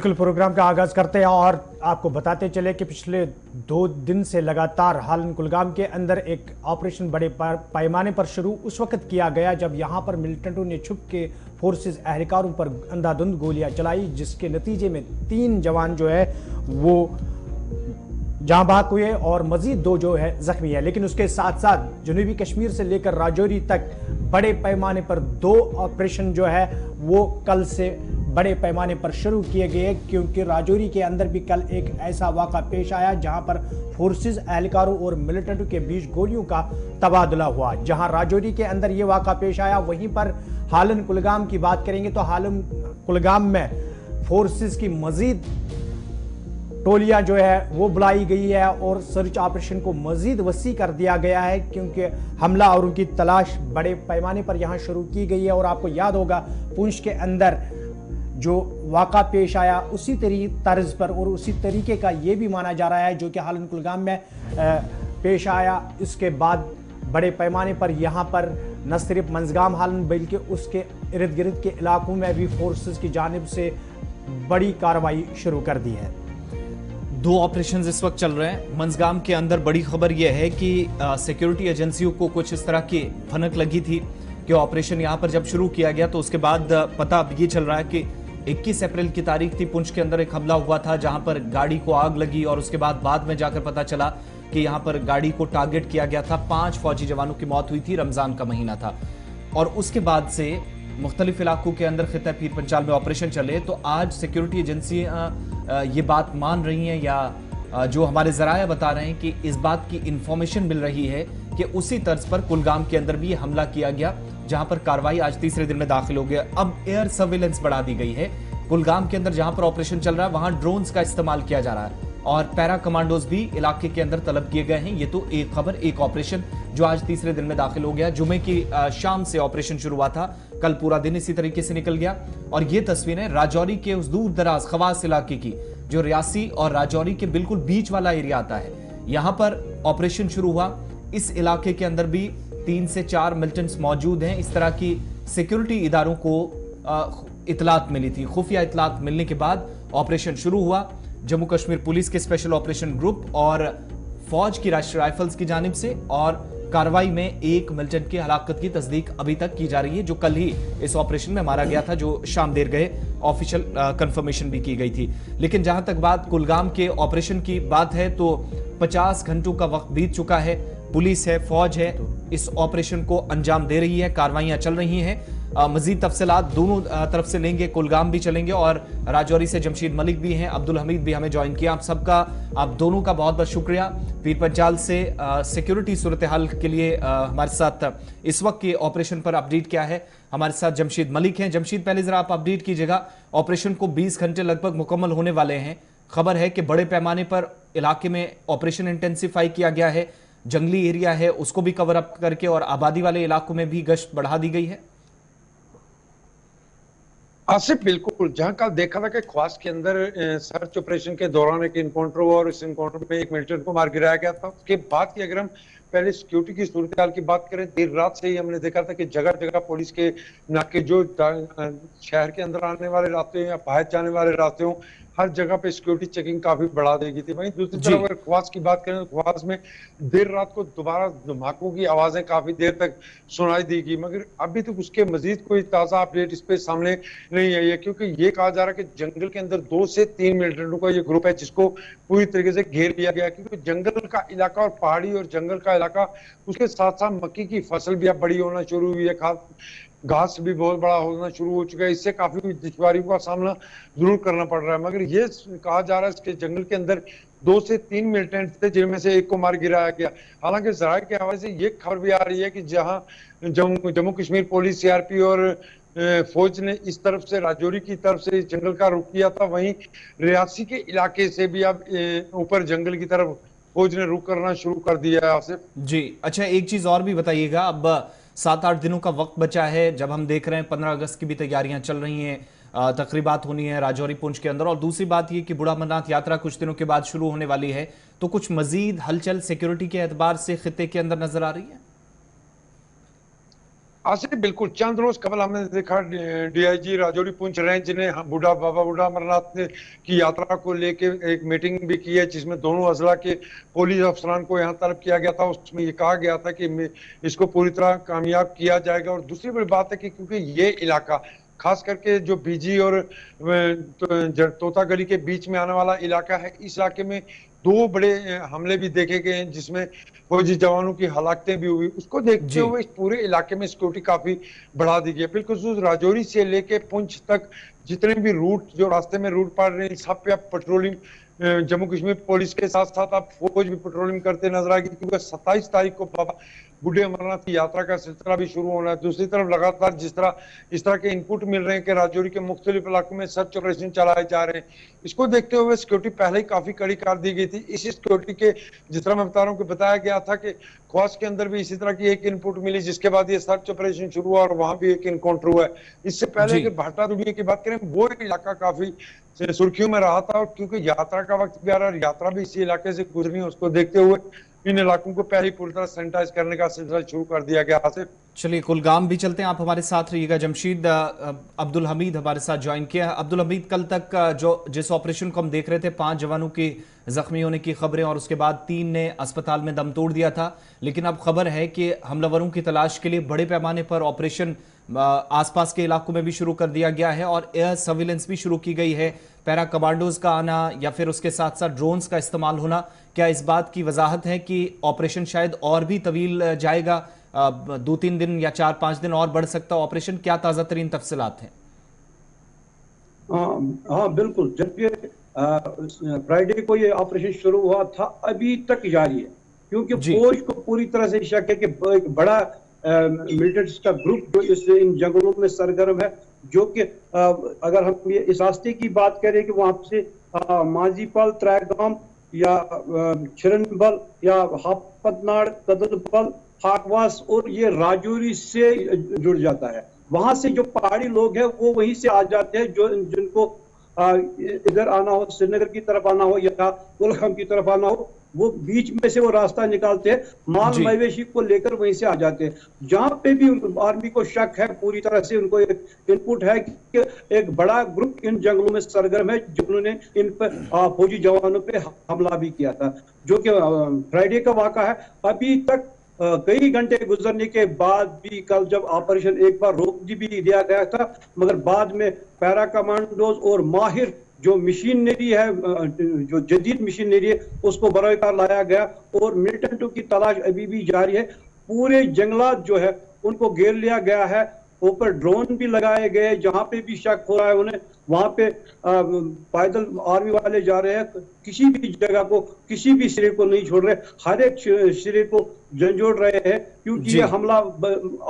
बिल्कुल, प्रोग्राम का आगाज करते हैं और आपको बताते चले कि पिछले 2 दिन से लगातार हालन कुलगाम के अंदर एक ऑपरेशन बड़े पैमाने पर शुरू उस वक्त किया गया जब यहां पर मिलिटेंटों ने छुप के फोर्सेस एहलकारों पर अंधाधुंध गोलियां चलाई, जिसके नतीजे में 3 जवान जो है वो जाँ बाग हुए और मजीद 2 जो है जख्मी है। लेकिन उसके साथ साथ जनूबी कश्मीर से लेकर राजौरी तक बड़े पैमाने पर 2 ऑपरेशन जो है वो कल से बड़े पैमाने पर शुरू किए गए, क्योंकि राजौरी के अंदर भी कल एक ऐसा वाक़ा पेश आया जहां पर फोर्सेस एहलकारों और मिलिटेंटों के बीच गोलियों का तबादला हुआ। जहां राजौरी के अंदर ये वाक़ा पेश आया, वहीं पर हालन कुलगाम की बात करेंगे तो हालन कुलगाम में फोर्सेस की मजीद टोलियां जो है वो बुलाई गई है और सर्च ऑपरेशन को मजीद वसी कर दिया गया है, क्योंकि हमला और उनकी तलाश बड़े पैमाने पर यहां शुरू की गई है। और आपको याद होगा पुंछ के अंदर जो वाक़ा पेश आया उसी तर्ज पर और उसी तरीके का ये भी माना जा रहा है जो कि हालन कुलगाम में पेश आया। इसके बाद बड़े पैमाने पर यहाँ पर न सिर्फ मंजगाम हालन बल्कि उसके इर्द गिर्द के इलाकों में भी फोर्सेस की जानिब से बड़ी कार्रवाई शुरू कर दी है। 2 ऑपरेशंस इस वक्त चल रहे हैं। मंजगाम के अंदर बड़ी खबर यह है कि सिक्योरिटी एजेंसियों को कुछ इस तरह की भनक लगी थी कि ऑपरेशन यहां पर जब शुरू किया गया तो उसके बाद पता अब ये चल रहा है कि 21 अप्रैल की तारीख थी, पुंछ के अंदर एक हमला हुआ था जहां पर गाड़ी को आग लगी और उसके बाद में जाकर पता चला कि यहां पर गाड़ी को टारगेट किया गया था। 5 फौजी जवानों की मौत हुई थी, रमजान का महीना था। और उसके बाद से मुख्तलिफ इलाकों के अंदर खिता पीर पंचाल में ऑपरेशन चले। तो आज सिक्योरिटी एजेंसियां ये बात मान रही हैं या जो हमारे जराया बता रहे हैं कि इस बात की इंफॉर्मेशन मिल रही है कि उसी तर्ज पर कुलगाम के अंदर भी हमला किया गया, जहां पर कार्रवाई आज तीसरे दिन में दाखिल हो गया। अब एयर सर्विलेंस बढ़ा दी गई है। कुलगाम के अंदर जहां पर ऑपरेशन चल रहा है वहां ड्रोन्स का इस्तेमाल किया जा रहा है और पैरा कमांडोज भी इलाके के अंदर तलब किए गए हैं। ये तो एक खबर, एक ऑपरेशन जो आज तीसरे दिन में दाखिल हो गया। जुमे की शाम से ऑपरेशन शुरू हुआ था, कल पूरा दिन इसी तरीके से निकल गया। और ये तस्वीरें राजौरी के उस दूर दराज खवास इलाके की, जो रियासी और राजौरी के बिल्कुल बीच वाला एरिया आता है, यहां पर ऑपरेशन शुरू हुआ। इस इलाके के अंदर भी 3 से 4 मिलिटेंट्स मौजूद हैं। इस तरह की सिक्योरिटी इदारों को इतलात मिली थी। खुफिया इतलात मिलने के बाद ऑपरेशन शुरू हुआ। जम्मू कश्मीर पुलिस के स्पेशल ऑपरेशन ग्रुप और फौज की राष्ट्रीय राइफल्स की जानिब से, और कार्रवाई में 1 मिलिटेंट की हलाकत की तस्दीक अभी तक की जा रही है, जो कल ही इस ऑपरेशन में मारा गया था, जो शाम देर गए ऑफिशियल कंफर्मेशन भी की गई थी। लेकिन जहां तक बात कुलगाम के ऑपरेशन की बात है तो 50 घंटों का वक्त बीत चुका है। पुलिस है, फौज है, इस ऑपरेशन को अंजाम दे रही है, कार्रवाइयां चल रही हैं। मजीद तफसीलात दोनों तरफ से लेंगे, कुलगाम भी चलेंगे और राजौरी से जमशीद मलिक भी हैं, अब्दुल हमीद भी हमें ज्वाइन किया। आप दोनों का बहुत बहुत शुक्रिया। पीर पंचाल से सिक्योरिटी सूरत हाल के लिए हमारे साथ इस वक्त के ऑपरेशन पर अपडेट क्या है, हमारे साथ जमशीद मलिक हैं। जमशीद, पहले जरा आप अपडेट कीजिएगा। ऑपरेशन को 20 घंटे लगभग मुकम्मल होने वाले हैं। खबर है कि बड़े पैमाने पर इलाके में ऑपरेशन इंटेंसिफाई किया गया है, जंगली एरिया है उसको भी कवर अप करके और आबादी वाले इलाकों में भी गश्त बढ़ा दी गई है। आसिफ, बिल्कुल, जहां कल देखा था कि ख्वास के अंदर सर्च ऑपरेशन के दौरान एक इनकाउंटर हुआ और इस इनकाउंटर में एक मिलिटेंट को मार गिराया गया था। उसके बाद की अगर हम पहले सिक्योरिटी की सूरत हाल की बात करें, देर रात से ही हमने देखा था कि जगह जगह पुलिस के नाके, जो शहर के अंदर आने वाले रास्ते या बाहर जाने वाले रास्ते हों, हर जगह पे सिक्योरिटी चेकिंग काफी बढ़ा दी गई थी। वहीं दूसरी तरफ अगर ख्वास की बात करें तो ख्वास में देर रात को दोबारा धमाकों की आवाजें काफी देर तक सुनाई दी गई, मगर अभी तक उसके मजीद कोई ताजा अपडेट इस पे सामने नहीं आई है, क्योंकि ये कहा जा रहा है कि जंगल के अंदर 2 से 3 मिलिटेंटों का ये ग्रुप है जिसको पूरी तरीके से घेर लिया गया, क्योंकि जंगल का इलाका और पहाड़ी और जंगल का इलाका, उसके साथ साथ मक्की की फसल भी अब बड़ी होना शुरू हुई है, घास भी बहुत बड़ा होना शुरू हो चुका है। इससे काफी दुश्वारियों का सामना जरूर करना पड़ रहा है, मगर ये कहा जा रहा है कि जंगल के अंदर 2 से 3 मिलिटेंट थे जिनमें से एक को मार गिराया गया। हालांकि जराये के हवाले से ये खबर भी आ रही है कि जहां जम्मू कश्मीर पुलिस, सीआरपी और फौज ने इस तरफ से राजौरी की तरफ से जंगल का रुख किया था, वहीं रियासी के इलाके से भी अब ऊपर जंगल की तरफ फौज ने रुख करना शुरू कर दिया है। आसिफ जी, अच्छा, एक चीज और भी बताइएगा। अब 7-8 दिनों का वक्त बचा है, जब हम देख रहे हैं 15 अगस्त की भी तैयारियां चल रही हैं, तकरीबात होनी है राजौरी पुंछ के अंदर, और दूसरी बात ये कि बूढ़ा अमरनाथ यात्रा कुछ दिनों के बाद शुरू होने वाली है, तो कुछ मजीद हलचल सिक्योरिटी के एतबार से खिते के अंदर नजर आ रही है? आसिफ बिल्कुल चंद रोज कबल हमने देखा डीआईजी राजौरी पुंछ रेंज ने बूढ़ा बाबा बूढ़ा अमरनाथ ने की यात्रा को लेके एक मीटिंग भी की है, जिसमें दोनों अजला के पुलिस अफसरान को यहाँ तलब किया गया था। उसमें ये कहा गया था कि इसको पूरी तरह कामयाब किया जाएगा। और दूसरी बड़ी बात है कि क्योंकि ये इलाका खास करके जो बीजी और तोता गली के बीच में आने वाला इलाका है, इस इलाके में दो बड़े हमले भी देखे गए हैं जिसमें फौजी जवानों की हलाकतें भी हुई। उसको देखते हुए इस पूरे इलाके में सिक्योरिटी काफी बढ़ा दी गई है। बिल्कुल राजौरी से लेके पुंछ तक जितने भी रूट जो रास्ते में रूट पड़ रहे हैं, सब पे अब पेट्रोलिंग जम्मू कश्मीर पुलिस के साथ साथ अब फौज भी पेट्रोलिंग करते नजर आएगी, क्योंकि 27 तारीख को बाबा बूढ़े अमरनाथ की यात्रा का सिलसिला भी शुरू होना है। दूसरी तरफ लगातार इस तरह के इनपुट मिल रहे हैं कि राजौरी के मुख्तलिफ इलाकों में सर्च ऑपरेशन चलाए जा रहे हैं। इसको देखते हुए सिक्योरिटी पहले ही काफी कड़ी कर दी गई थी। इसी सिक्योरिटी के जिस तरह मैं बता रहा हूँ कि बताया गया था कि ख्वास के अंदर भी इसी तरह की एक इनपुट मिली, जिसके बाद ये सर्च ऑपरेशन शुरू हुआ और वहां भी एक इनकाउंटर हुआ है। इससे पहले अगर भाटा दुनिया की बात करें, वो इलाका काफी सुर्खियों में रहा था, और क्योंकि यात्रा का वक्त भी आ रहा है, यात्रा भी इसी इलाके से गुजरनी है, उसको देखते हुए इन इलाकों को पहले पूरी तरह सैनिटाइज करने का सिलसिला शुरू कर दिया गया। चलिए कुलगाम भी चलते हैं, आप हमारे साथ रहिएगा। जमशीद अब्दुल हमीद हमारे साथ ज्वाइन किया है। अब्दुल हमीद, कल तक जिस ऑपरेशन को हम देख रहे थे, 5 जवानों के जख्मी होने की खबरें और उसके बाद 3 ने अस्पताल में दम तोड़ दिया था, लेकिन अब खबर है कि हमलावरों की तलाश के लिए बड़े पैमाने पर ऑपरेशन आसपास के इलाकों में भी शुरू कर दिया गया है और एयर सर्विलेंस भी शुरू की गई है। पैरा कमांडोज का आना या फिर उसके साथ साथ ड्रोन्स का इस्तेमाल होना, क्या इस बात की वजाहत है कि ऑपरेशन शायद और भी तवील जाएगा, 2-3 दिन या 4-5 दिन और बढ़ सकता है ऑपरेशन? क्या ताज़ा तरीन तफसीलात हैं? हाँ बिल्कुल, जबकि फ्राइडे को ये ऑपरेशन शुरू हुआ था, अभी तक जारी है, क्योंकि फौज को पूरी तरह से शक है कि एक बड़ा मिलिटेंट्स का ग्रुप जो इन जंगलों में सरगर्म है, जो कि अगर हम ये इस रास्ते की बात करें कि वहां से माजीपाल, त्रैगाम या छिरनबल या हापतनाड़, कदलबल, हाकवास और ये राजौरी से जुड़ जाता है। वहां से जो पहाड़ी लोग हैं वो वहीं से आ जाते हैं, जो जिनको इधर आना हो, श्रीनगर की तरफ आना हो या कुलगाम की तरफ आना हो, वो बीच में से वो रास्ता निकालते हैं, माल मवेशी को लेकर वहीं से आ जाते हैं। जहां पे भी आर्मी को शक है, पूरी तरह से उनको एक इनपुट है कि एक बड़ा ग्रुप इन जंगलों में सरगर्म है, जिन्होंने इन पर फौजी जवानों पे हमला भी किया था, जो कि फ्राइडे का वाक़ा है। अभी तक कई घंटे गुजरने के बाद भी कल जब ऑपरेशन एक बार रोक भी दिया गया था, मगर बाद में पैरा कमांडोज और माहिर जो मशीनरी है, जो जदीद मशीनरी है, उसको बरकरार लाया गया और मिलिटेंटों की तलाश अभी भी जारी है। पूरे जंगलात जो है उनको घेर लिया गया है, ऊपर ड्रोन भी लगाए गए, जहां पे भी शक हो रहा है उन्हें वहां पे पैदल आर्मी वाले जा रहे हैं, किसी भी जगह को, किसी भी सिरे को नहीं छोड़ रहे, हर एक सिरे को झंझोड़ रहे हैं, क्योंकि ये हमला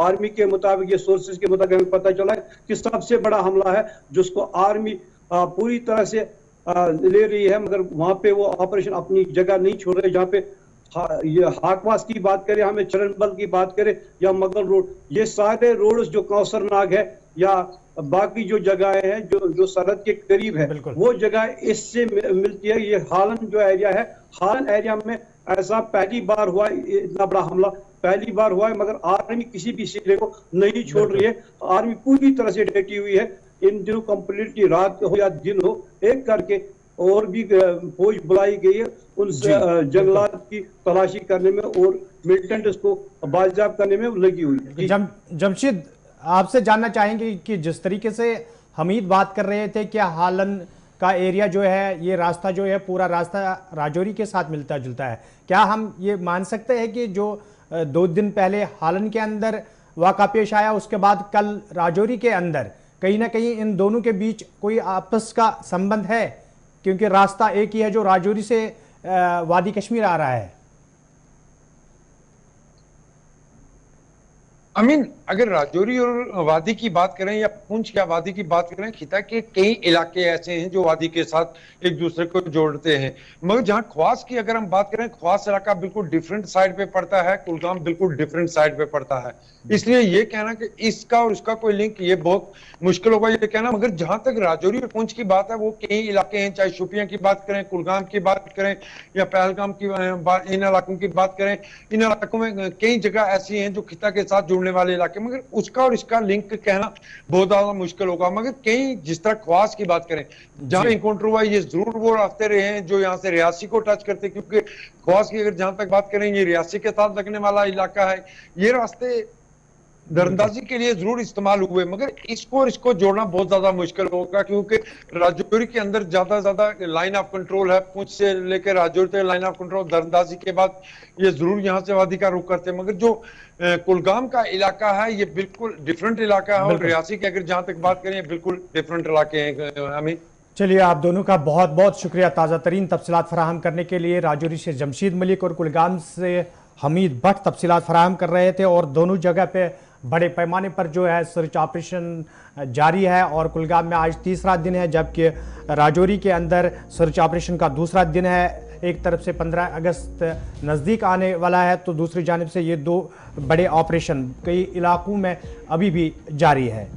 आर्मी के मुताबिक, ये सोर्सेज के मुताबिक हमें पता चला कि सबसे बड़ा हमला है जिसको आर्मी पूरी तरह से ले रही है, मगर वहां पे वो ऑपरेशन अपनी जगह नहीं छोड़ रहे। जहाँ पे ये हाकवास की बात करें, हमें चरणबल की बात करें या मगल रोड, ये सारे रोड जो कौसरनाग है या बाकी जो जगहें हैं जो सरहद के करीब है, वो जगह इससे मिलती है। ये हालन जो एरिया है, हालन एरिया में ऐसा पहली बार हुआ, इतना बड़ा हमला पहली बार हुआ है, मगर आर्मी किसी भी सिरे को नहीं छोड़ रही है। आर्मी पूरी तरह से डटी हुई है। इन दिनों कंप्लीटली रात हो या दिन हो, एक करके और भी फौज बुलाई गई है उन जंगलात की तलाशी करने में और मिलिटेंट्स को बाजियाब करने में लगी हुई है। जमशीद, आपसे जानना चाहेंगे कि जिस तरीके से हमीद बात कर रहे थे, क्या हालन का एरिया जो है, ये रास्ता जो है, पूरा रास्ता राजौरी के साथ मिलता जुलता है? क्या हम ये मान सकते हैं कि जो 2 दिन पहले हालन के अंदर वाक़ा पेश आया, उसके बाद कल राजौरी के अंदर कहीं ना कहीं इन दोनों के बीच कोई आपस का संबंध है? क्योंकि रास्ता एक ही है जो राजौरी से वादी कश्मीर आ रहा है। अमीन, अगर राजौरी और वादी की बात करें या पुंछ या वादी की बात करें, खिता के कई इलाके ऐसे हैं जो वादी के साथ एक दूसरे को जोड़ते हैं। मगर जहां ख्वास की अगर हम बात करें, ख्वास इलाका बिल्कुल डिफरेंट साइड पे पड़ता है, कुलगाम बिल्कुल डिफरेंट साइड पे पड़ता है। इसलिए ये कहना कि इसका और उसका कोई लिंक, ये बहुत मुश्किल होगा ये कहना। मगर जहां तक राजौरी और पुंछ की बात है, वो कई इलाके हैं, चाहे शोपियां की बात करें, कुलगाम की बात करें या पहलगाम की, इन इलाकों की बात करें, इन इलाकों में कई जगह ऐसी हैं जो खिता के साथ जुड़ने होने वाले इलाके, मगर उसका और इसका लिंक कहना बहुत ज्यादा मुश्किल होगा। मगर कहीं जिस तरह ख्वास की बात करें, जहां इनकाउंटर हुआ, ये जरूर वो रास्ते रहे हैं जो यहाँ से रियासी को टच करते, क्योंकि ख्वास की अगर जहां तक बात करें, ये रियासी के साथ लगने वाला इलाका है। ये रास्ते दरअंदाजी के लिए जरूर इस्तेमाल हुए, मगर इसको और इसको जोड़ना बहुत ज्यादा मुश्किल होगा, क्योंकि राजौरी के अंदर ज्यादा लाइन ऑफ कंट्रोल है। पुंछ से लेकर राजौरी तक लाइन ऑफ कंट्रोल, दरअंदाजी के बाद ये जरूर यहाँ से वादी का रुख करते हैं। मगर जो कुलगाम का इलाका है, ये बिल्कुल डिफरेंट इलाका है, और रियासी की अगर जहां तक बात करें, बिल्कुल डिफरेंट इलाके हैं। हमें चलिए, आप दोनों का बहुत बहुत शुक्रिया ताज़ा तरीन तफसीलात फराहम करने के लिए। राजौरी से जमशीद मलिक और कुलगाम से हमीद भट्ट तफसीलात फराहम कर रहे थे, और दोनों जगह पे बड़े पैमाने पर जो है सर्च ऑपरेशन जारी है। और कुलगाम में आज तीसरा दिन है, जबकि राजौरी के अंदर सर्च ऑपरेशन का दूसरा दिन है। एक तरफ से 15 अगस्त नज़दीक आने वाला है, तो दूसरी जानिब से ये दो बड़े ऑपरेशन कई इलाकों में अभी भी जारी है।